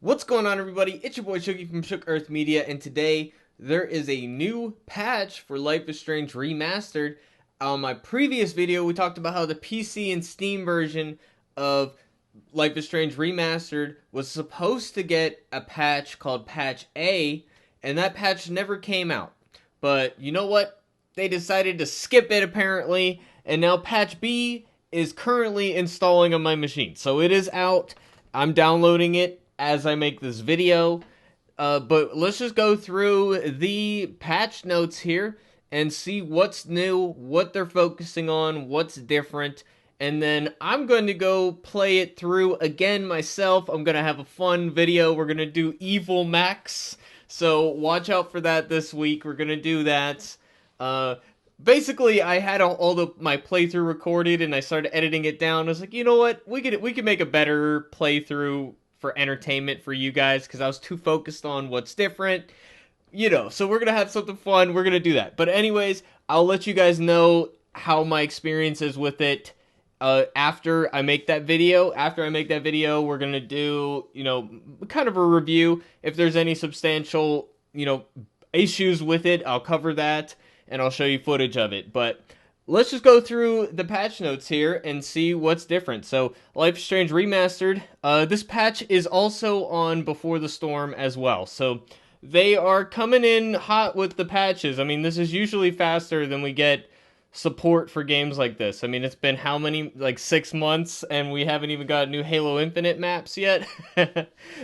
What's going on, everybody? It's your boy Shooky from Shook Earth Media, and today there is a new patch for Life is Strange Remastered. On my previous video, we talked about how the PC and Steam version of Life is Strange Remastered was supposed to get a patch called Patch A, and that patch never came out. But you know what? They decided to skip it apparently, and now Patch B is currently installing on my machine. So it is out. I'm downloading it as I make this video. But let's just go through the patch notes here and see what's new, what they're focusing on, what's different. And then I'm going to go play it through again myself. I'm going to have a fun video. We're going to do Evil Max. So watch out for that this week. We're going to do that. Basically, I had all my playthrough recorded and I started editing it down. I was like, you know what? We could make a better playthrough for entertainment for you guys, because I was too focused on what's different, so we're gonna have something fun. We're gonna do that. But anyways, I'll let you guys know how my experience is with it after I make that video. We're gonna do kind of a review. If there's any substantial issues with it, I'll cover that and I'll show you footage of it. But let's just go through the patch notes here and see what's different. So, Life is Strange Remastered. This patch is also on Before the Storm as well. So, they are coming in hot with the patches. I mean, this is usually faster than we get support for games like this. I mean, it's been how many, like 6 months, and we haven't even got new Halo Infinite maps yet.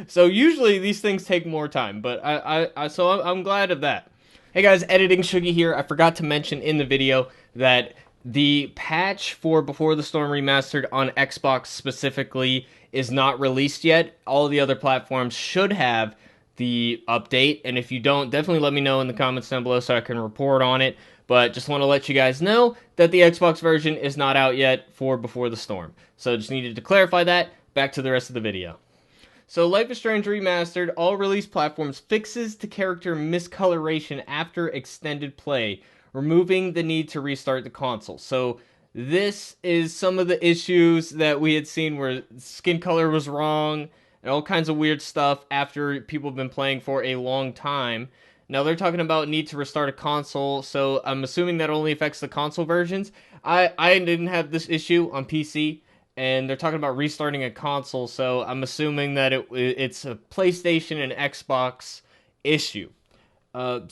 So, usually these things take more time, but I'm glad of that. Hey guys, Editing Shuggy here. I forgot to mention in the video that the patch for Before the Storm Remastered on Xbox specifically is not released yet. All the other platforms should have the update, and if you don't, definitely let me know in the comments down below so I can report on it. But just want to let you guys know that the Xbox version is not out yet for Before the Storm. So just needed to clarify that. Back to the rest of the video. So, Life is Strange Remastered, all release platforms, fixes to character miscoloration after extended play, removing the need to restart the console. So, this is some of the issues that we had seen where skin color was wrong and all kinds of weird stuff after people have been playing for a long time. Now, they're talking about need to restart a console, so I'm assuming that only affects the console versions. I didn't have this issue on PC. And they're talking about restarting a console, so I'm assuming that it's a PlayStation and Xbox issue. And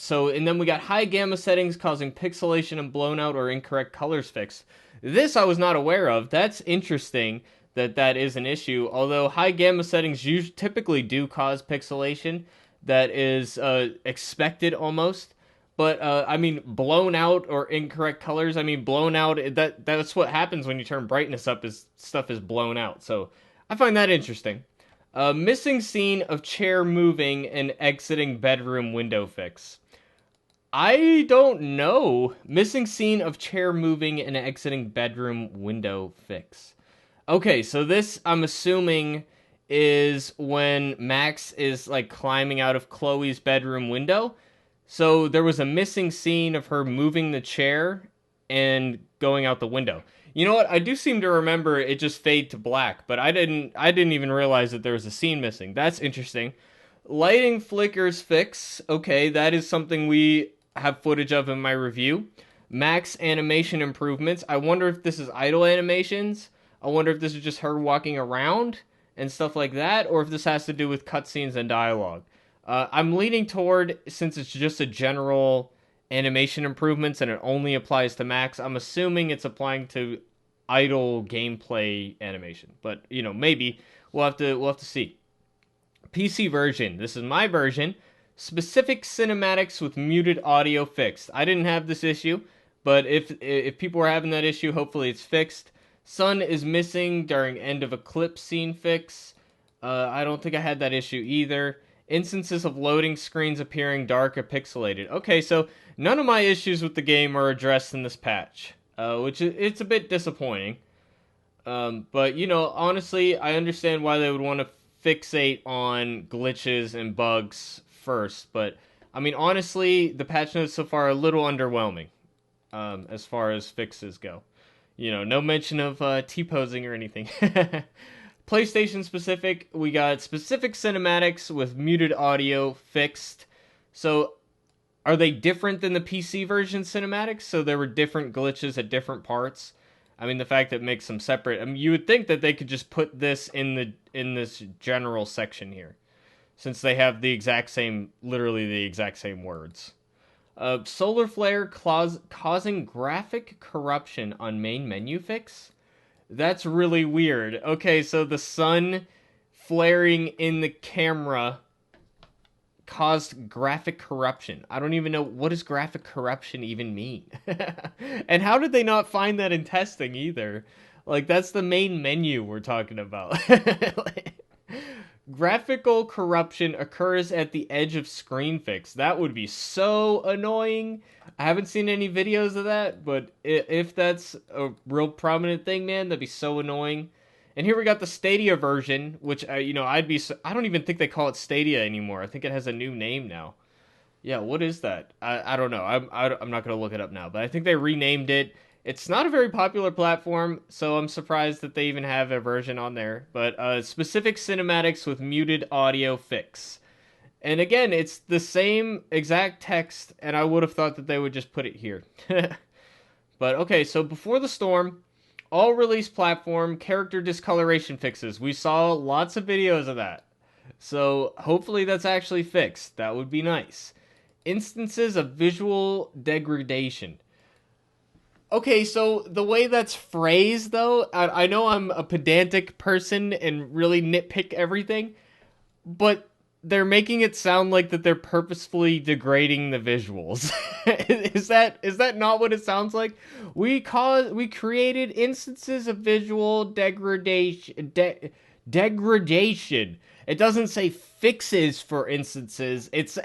then we got high gamma settings causing pixelation and blown out or incorrect colors fixed. This I was not aware of. That's interesting that is an issue. Although high gamma settings typically do cause pixelation, that is expected almost. But, blown out or incorrect colors, blown out, that's what happens when you turn brightness up, is stuff is blown out. So, I find that interesting. Missing scene of chair moving and exiting bedroom window fix. I don't know. Missing scene of chair moving and exiting bedroom window fix. Okay, so this, I'm assuming, is when Max is, climbing out of Chloe's bedroom window. So there was a missing scene of her moving the chair and going out the window. You know what? I do seem to remember it just fade to black, but I didn't even realize that there was a scene missing. That's interesting. Lighting flickers fix. Okay, that is something we have footage of in my review. Max animation improvements. I wonder if this is idle animations. I wonder if this is just her walking around and stuff like that, or if this has to do with cutscenes and dialogue. I'm leaning toward, since it's just a general animation improvements and it only applies to Max, I'm assuming it's applying to idle gameplay animation. But, maybe. We'll have to see. PC version. This is my version. Specific cinematics with muted audio fixed. I didn't have this issue, but if people are having that issue, hopefully it's fixed. Sun is missing during end of eclipse scene fix. I don't think I had that issue either. Instances of loading screens appearing dark or pixelated. Okay, so none of my issues with the game are addressed in this patch, which it's a bit disappointing. But, honestly, I understand why they would want to fixate on glitches and bugs first. But, honestly, the patch notes so far are a little underwhelming as far as fixes go. No mention of T-posing or anything. PlayStation specific, we got specific cinematics with muted audio fixed. So are they different than the PC version cinematics? So there were different glitches at different parts. I mean, the fact that makes them separate. I mean, you would think that they could just put this in this general section here, since they have the exact same, literally the exact same words. Solar flare causing graphic corruption on main menu fix. That's really weird. Okay, so the sun flaring in the camera caused graphic corruption. I don't even know, what does graphic corruption even mean? And how did they not find that in testing either? Like, that's the main menu we're talking about. Graphical corruption occurs at the edge of screen fix. That would be so annoying. I haven't seen any videos of that, but if that's a real prominent thing, man, that'd be so annoying. And here we got the Stadia version, which, I don't even think they call it Stadia anymore. I think it has a new name now. Yeah, what is that? I don't know. I'm not going to look it up now, but I think they renamed it. It's not a very popular platform, so I'm surprised that they even have a version on there. But specific cinematics with muted audio fix. And again, it's the same exact text, and I would have thought that they would just put it here. But okay, so before the storm, all release platform character discoloration fixes. We saw lots of videos of that. So hopefully that's actually fixed. That would be nice. Instances of visual degradation. Okay, so the way that's phrased, though, I know I'm a pedantic person and really nitpick everything, but they're making it sound like that they're purposefully degrading the visuals. Is that not what it sounds like? We created instances of visual degradation. Degradation. It doesn't say fixes for instances. It's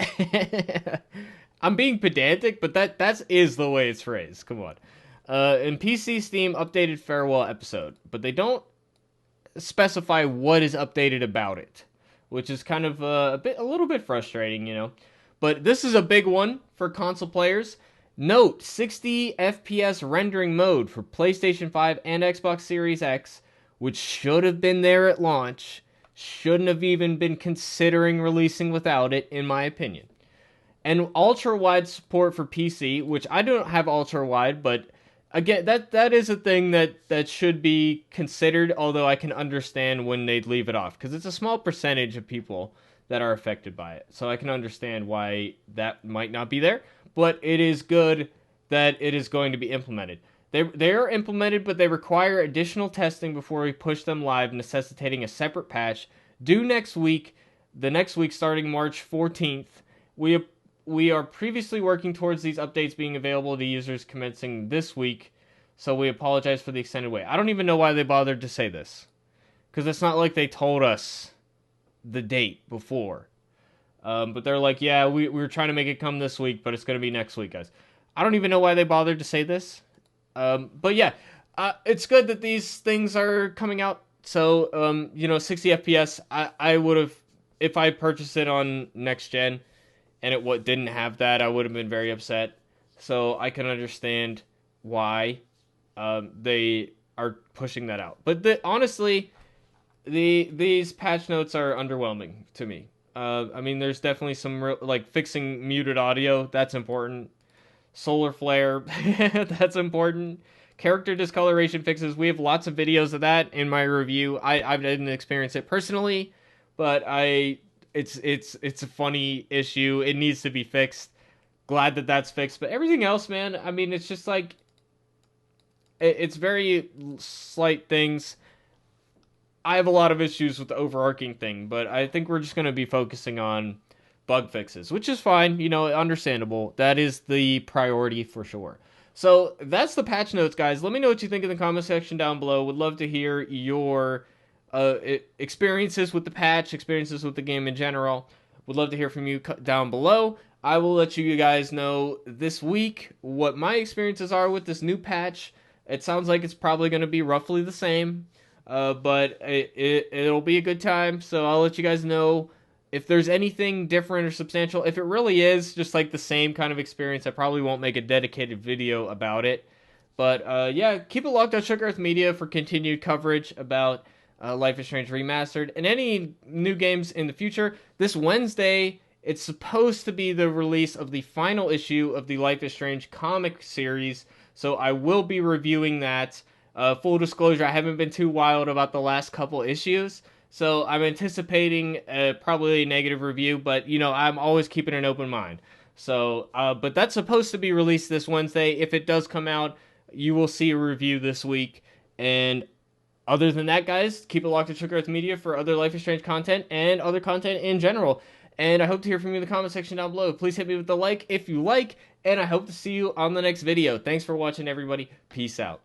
I'm being pedantic, but that is the way it's phrased. Come on. In PC Steam updated farewell episode, but they don't specify what is updated about it, which is kind of a little bit frustrating, you know. But this is a big one for console players. Note 60 FPS rendering mode for PlayStation 5 and Xbox Series X, which should have been there at launch. Shouldn't have even been considering releasing without it, in my opinion. And ultra-wide support for PC, which I don't have ultra-wide, but again, that is a thing that should be considered, although I can understand when they'd leave it off, because it's a small percentage of people that are affected by it. So I can understand why that might not be there, but it is good that it is going to be implemented. They are implemented, but they require additional testing before we push them live, necessitating a separate patch due next week, the next week starting March 14th. We are previously working towards these updates being available to users commencing this week, so we apologize for the extended wait. I don't even know why they bothered to say this, because it's not like they told us the date before. But they're like, yeah, we were trying to make it come this week, but it's going to be next week, guys. I don't even know why they bothered to say this. But yeah, it's good that these things are coming out. So, 60 FPS, I would have, if I purchased it on next gen, and it didn't have that, I would have been very upset. So I can understand why they are pushing that out. But honestly, these patch notes are underwhelming to me. I mean, there's definitely some fixing muted audio. That's important. Solar flare, that's important. Character discoloration fixes. We have lots of videos of that in my review. I didn't experience it personally, but it's a funny issue. It needs to be fixed. Glad that that's fixed. But everything else, man, I mean, it's just like, it's very slight things. I have a lot of issues with the overarching thing, but I think we're just going to be focusing on bug fixes, which is fine, understandable. That is the priority for sure. So that's the patch notes, guys. Let me know what you think in the comment section down below. Would love to hear your experiences with the patch, experiences with the game in general. Would love to hear from you down below. I will let you guys know this week what my experiences are with this new patch. It sounds like it's probably going to be roughly the same, but it'll be a good time. So I'll let you guys know if there's anything different or substantial. If it really is just like the same kind of experience, I probably won't make a dedicated video about it. But yeah, keep it locked on Sugar Earth Media for continued coverage about Life is Strange Remastered, and any new games in the future. This Wednesday, it's supposed to be the release of the final issue of the Life is Strange comic series, so I will be reviewing that. Full disclosure, I haven't been too wild about the last couple issues, so I'm anticipating probably a negative review, but I'm always keeping an open mind. So, but that's supposed to be released this Wednesday. If it does come out, you will see a review this week. And other than that, guys, keep it locked to Trick Earth Media for other Life is Strange content and other content in general. And I hope to hear from you in the comment section down below. Please hit me with the like if you like, and I hope to see you on the next video. Thanks for watching, everybody. Peace out.